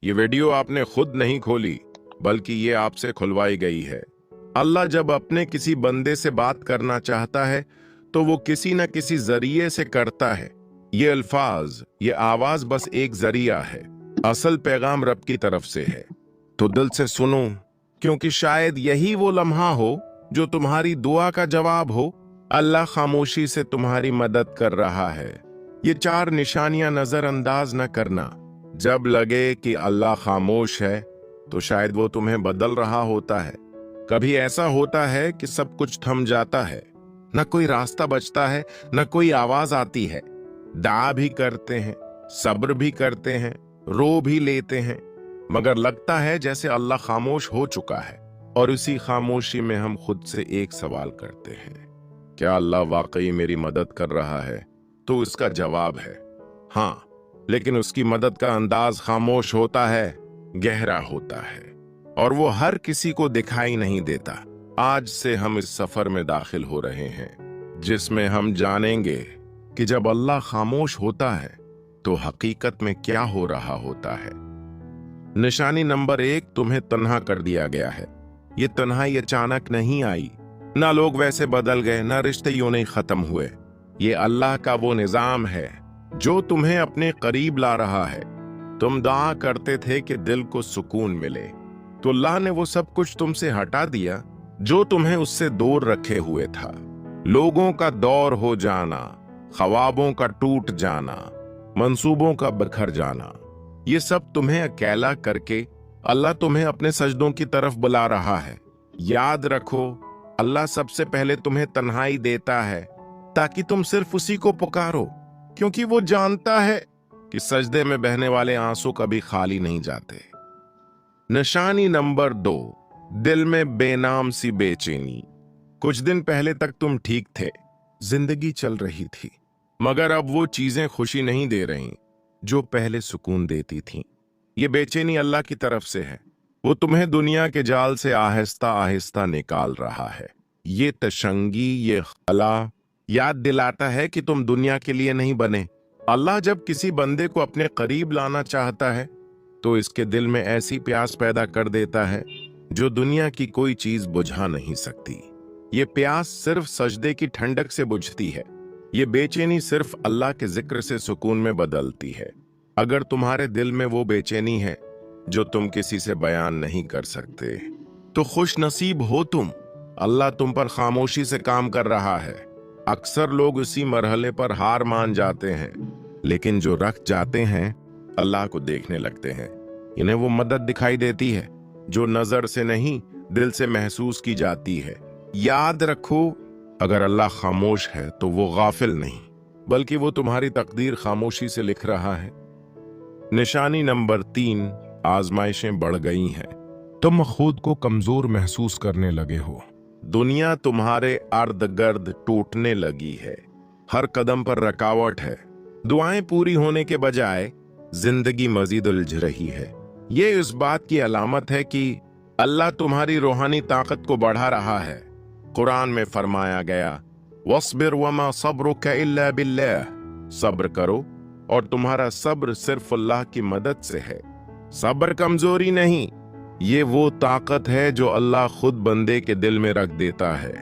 ये वीडियो आपने खुद नहीं खोली, बल्कि ये आपसे खुलवाई गई है। अल्लाह जब अपने किसी बंदे से बात करना चाहता है तो वो किसी न किसी जरिए से करता है। ये अल्फाज, ये आवाज बस एक जरिया है, असल पैगाम रब की तरफ से है। तो दिल से सुनो, क्योंकि शायद यही वो लम्हा हो जो तुम्हारी दुआ का जवाब हो। अल्लाह खामोशी से तुम्हारी मदद कर रहा है। ये 4 निशानियां नजरअंदाज न करना। जब लगे कि अल्लाह खामोश है तो शायद वो तुम्हें बदल रहा होता है। कभी ऐसा होता है कि सब कुछ थम जाता है, न कोई रास्ता बचता है, न कोई आवाज आती है। दुआ भी करते हैं, सब्र भी करते हैं, रो भी लेते हैं, मगर लगता है जैसे अल्लाह खामोश हो चुका है। और उसी खामोशी में हम खुद से एक सवाल करते हैं, क्या अल्लाह वाकई मेरी मदद कर रहा है? तो इसका जवाब है हाँ, लेकिन उसकी मदद का अंदाज खामोश होता है, गहरा होता है, और वो हर किसी को दिखाई नहीं देता। आज से हम इस सफर में दाखिल हो रहे हैं, जिसमें हम जानेंगे कि जब अल्लाह खामोश होता है तो हकीकत में क्या हो रहा होता है। निशानी नंबर 1, तुम्हें तन्हा कर दिया गया है। ये तन्हाई अचानक नहीं आई, ना लोग वैसे बदल गए, ना रिश्ते यूं नहीं खत्म हुए। ये अल्लाह का वो निजाम है जो तुम्हें अपने करीब ला रहा है। तुम दुआ करते थे कि दिल को सुकून मिले, तो अल्लाह ने वो सब कुछ तुमसे हटा दिया जो तुम्हें उससे दूर रखे हुए था। लोगों का दौर हो जाना, ख्वाबों का टूट जाना, मंसूबों का बिखर जाना, ये सब तुम्हें अकेला करके अल्लाह तुम्हें अपने सजदों की तरफ बुला रहा है। याद रखो, अल्लाह सबसे पहले तुम्हें तन्हाई देता है ताकि तुम सिर्फ उसी को पुकारो, क्योंकि वो जानता है कि सजदे में बहने वाले आंसू कभी खाली नहीं जाते। निशानी नंबर 2, दिल में बेनाम सी बेचैनी। कुछ दिन पहले तक तुम ठीक थे, जिंदगी चल रही थी, मगर अब वो चीजें खुशी नहीं दे रही जो पहले सुकून देती थीं। ये बेचैनी अल्लाह की तरफ से है। वो तुम्हें दुनिया के जाल से आहिस्ता आहिस्ता निकाल रहा है। ये तशंगी, ये खला याद दिलाता है कि तुम दुनिया के लिए नहीं बने। अल्लाह जब किसी बंदे को अपने करीब लाना चाहता है तो इसके दिल में ऐसी प्यास पैदा कर देता है जो दुनिया की कोई चीज बुझा नहीं सकती। ये प्यास सिर्फ सजदे की ठंडक से बुझती है। ये बेचैनी सिर्फ अल्लाह के जिक्र से सुकून में बदलती है। अगर तुम्हारे दिल में वो बेचैनी है जो तुम किसी से बयान नहीं कर सकते, तो खुश नसीब हो तुम। अल्लाह तुम पर खामोशी से काम कर रहा है। अक्सर लोग उसी मरहले पर हार मान जाते हैं, लेकिन जो रख जाते हैं अल्लाह को देखने लगते हैं। इन्हें वो मदद दिखाई देती है जो नजर से नहीं, दिल से महसूस की जाती है। याद रखो, अगर अल्लाह खामोश है तो वो गाफिल नहीं, बल्कि वो तुम्हारी तकदीर खामोशी से लिख रहा है। निशानी नंबर 3, आजमाइशें बढ़ गई हैं। तुम खुद को कमजोर महसूस करने लगे हो। दुनिया तुम्हारे अर्द गर्द टूटने लगी है। हर कदम पर रुकावट है। दुआएं पूरी होने के बजाय जिंदगी मजीद उलझ रही है। ये इस बात की अलामत है कि अल्लाह तुम्हारी रूहानी ताकत को बढ़ा रहा है। कुरान में फरमाया गया, वस्बिर वमा सब्रुका इल्ला बिल्लाह, सब्र करो और तुम्हारा सब्र सिर्फ अल्लाह की मदद से है। सब्र कमजोरी नहीं, ये वो ताकत है जो अल्लाह खुद बंदे के दिल में रख देता है।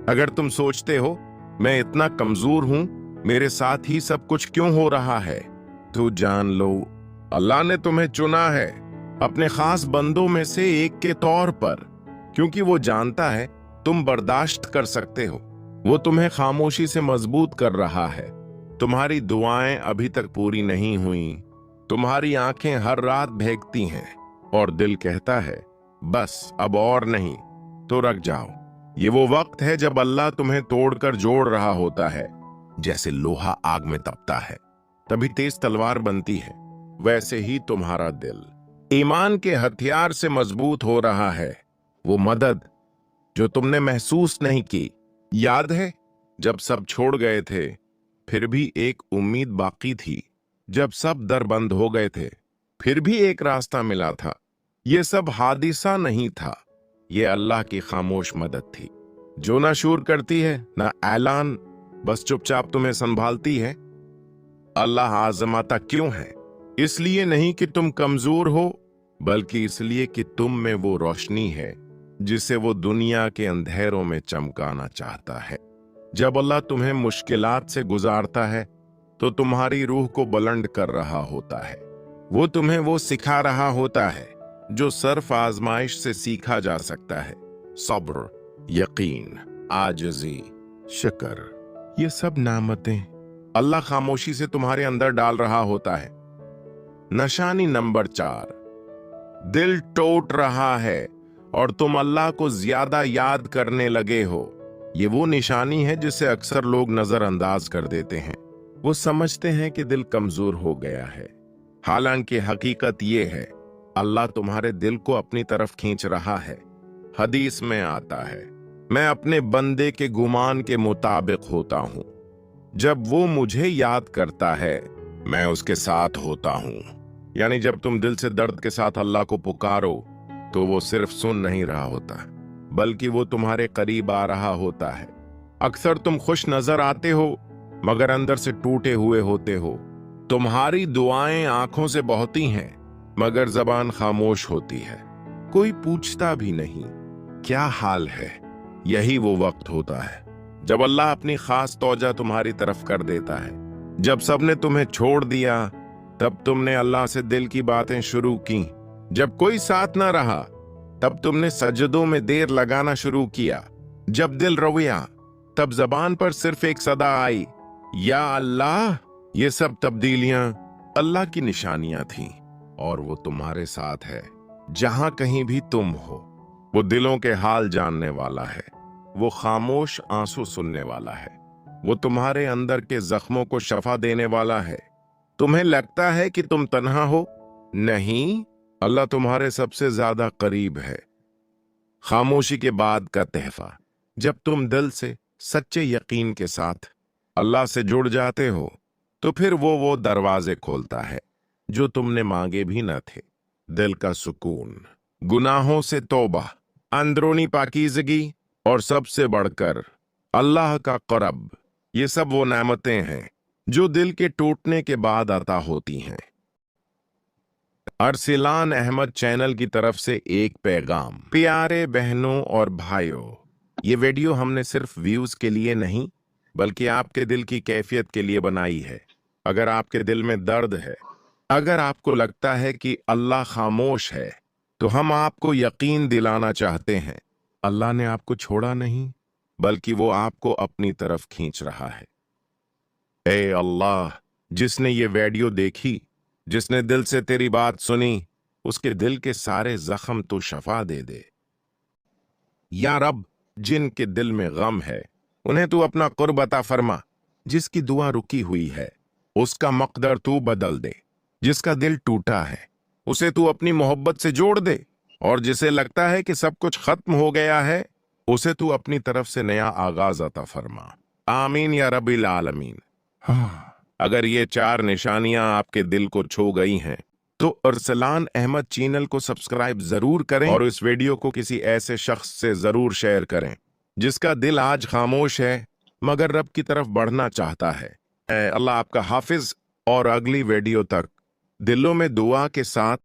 अगर तुम सोचते हो मैं इतना कमजोर हूं, मेरे साथ ही सब कुछ क्यों हो रहा है, तो जान लो अल्लाह ने तुम्हें चुना है अपने खास बंदों में से एक के तौर पर, क्योंकि वो जानता है तुम बर्दाश्त कर सकते हो। वो तुम्हें खामोशी से मजबूत कर रहा है। तुम्हारी दुआएं अभी तक पूरी नहीं हुई। तुम्हारी आंखें हर रात भीगती हैं और दिल कहता है बस अब और नहीं, तो रख जाओ। ये वो वक्त है जब अल्लाह तुम्हें तोड़कर जोड़ रहा होता है। जैसे लोहा आग में तपता है तभी तेज तलवार बनती है, वैसे ही तुम्हारा दिल ईमान के हथियार से मजबूत हो रहा है। वो मदद जो तुमने महसूस नहीं की, याद है जब सब छोड़ गए थे फिर भी एक उम्मीद बाकी थी। जब सब दर बंद हो गए थे फिर भी एक रास्ता मिला था। ये सब हादिसा नहीं था, ये अल्लाह की खामोश मदद थी जो ना शूर करती है ना ऐलान, बस चुपचाप तुम्हें संभालती है। अल्लाह आजमाता क्यों है? اس لیے نہیں کہ تم کمزور ہو، بلکہ اس لیے کہ تم میں وہ روشنی ہے جسے وہ دنیا کے اندھیروں میں چمکانا چاہتا ہے۔ جب اللہ تمہیں مشکلات سے گزارتا ہے تو تمہاری روح کو بلند کر رہا ہوتا ہے۔ وہ تمہیں وہ سکھا رہا ہوتا ہے جو صرف آزمائش سے سیکھا جا سکتا ہے۔ صبر، یقین، عاجزی، شکر، یہ سب نعمتیں اللہ خاموشی سے تمہارے اندر ڈال رہا ہوتا ہے۔ نشانی نمبر 4، دل ٹوٹ رہا ہے اور تم اللہ کو زیادہ یاد کرنے لگے ہو۔ یہ وہ نشانی ہے جسے اکثر لوگ نظر انداز کر دیتے ہیں۔ وہ سمجھتے ہیں کہ دل کمزور ہو گیا ہے، حالانکہ حقیقت یہ ہے اللہ تمہارے دل کو اپنی طرف کھینچ رہا ہے۔ حدیث میں آتا ہے، میں اپنے بندے کے گمان کے مطابق ہوتا ہوں، جب وہ مجھے یاد کرتا ہے میں اس کے ساتھ ہوتا ہوں۔ یعنی جب تم دل سے درد کے ساتھ اللہ کو پکارو تو وہ صرف سن نہیں رہا ہوتا، بلکہ وہ تمہارے قریب آ رہا ہوتا ہے۔ اکثر تم خوش نظر آتے ہو مگر اندر سے ٹوٹے ہوئے ہوتے ہو۔ تمہاری دعائیں آنکھوں سے بہتی ہیں مگر زبان خاموش ہوتی ہے، کوئی پوچھتا بھی نہیں کیا حال ہے۔ یہی وہ وقت ہوتا ہے جب اللہ اپنی خاص توجہ تمہاری طرف کر دیتا ہے۔ جب سب نے تمہیں چھوڑ دیا تب تم نے اللہ سے دل کی باتیں شروع کی۔ جب کوئی ساتھ نہ رہا تب تم نے سجدوں میں دیر لگانا شروع کیا۔ جب دل رویا تب زبان پر صرف ایک صدا آئی، یا اللہ۔ یہ سب تبدیلیاں اللہ کی نشانیاں تھیں، اور وہ تمہارے ساتھ ہے جہاں کہیں بھی تم ہو۔ وہ دلوں کے حال جاننے والا ہے، وہ خاموش آنسو سننے والا ہے، وہ تمہارے اندر کے زخموں کو شفا دینے والا ہے۔ تمہیں لگتا ہے کہ تم تنہا ہو؟ نہیں، اللہ تمہارے سب سے زیادہ قریب ہے۔ خاموشی کے بعد کا تحفہ، جب تم دل سے سچے یقین کے ساتھ اللہ سے جڑ جاتے ہو تو پھر وہ دروازے کھولتا ہے جو تم نے مانگے بھی نہ تھے۔ دل کا سکون، گناہوں سے توبہ، اندرونی پاکیزگی، اور سب سے بڑھ کر اللہ کا قرب، یہ سب وہ نعمتیں ہیں جو دل کے ٹوٹنے کے بعد عطا ہوتی ہیں۔ ارسلان احمد چینل کی طرف سے ایک پیغام۔ پیارے بہنوں اور بھائیوں، یہ ویڈیو ہم نے صرف ویوز کے لیے نہیں بلکہ آپ کے دل کی کیفیت کے لیے بنائی ہے۔ اگر آپ کے دل میں درد ہے، اگر آپ کو لگتا ہے کہ اللہ خاموش ہے، تو ہم آپ کو یقین دلانا چاہتے ہیں اللہ نے آپ کو چھوڑا نہیں، بلکہ وہ آپ کو اپنی طرف کھینچ رہا ہے۔ اے اللہ، جس نے یہ ویڈیو دیکھی، جس نے دل سے تیری بات سنی، اس کے دل کے سارے زخم تو شفا دے دے۔ یا رب، جن کے دل میں غم ہے انہیں تو اپنا قرب عطا فرما۔ جس کی دعا رکی ہوئی ہے اس کا مقدر تو بدل دے۔ جس کا دل ٹوٹا ہے اسے تو اپنی محبت سے جوڑ دے، اور جسے لگتا ہے کہ سب کچھ ختم ہو گیا ہے اسے تو اپنی طرف سے نیا آغاز عطا فرما۔ آمین یا رب العالمین۔ اگر یہ 4 نشانیاں آپ کے دل کو چھو گئی ہیں تو ارسلان احمد چینل کو سبسکرائب ضرور کریں، اور اس ویڈیو کو کسی ایسے شخص سے ضرور شیئر کریں جس کا دل آج خاموش ہے مگر رب کی طرف بڑھنا چاہتا ہے۔ اے اللہ آپ کا حافظ، اور اگلی ویڈیو تک دلوں میں دعا کے ساتھ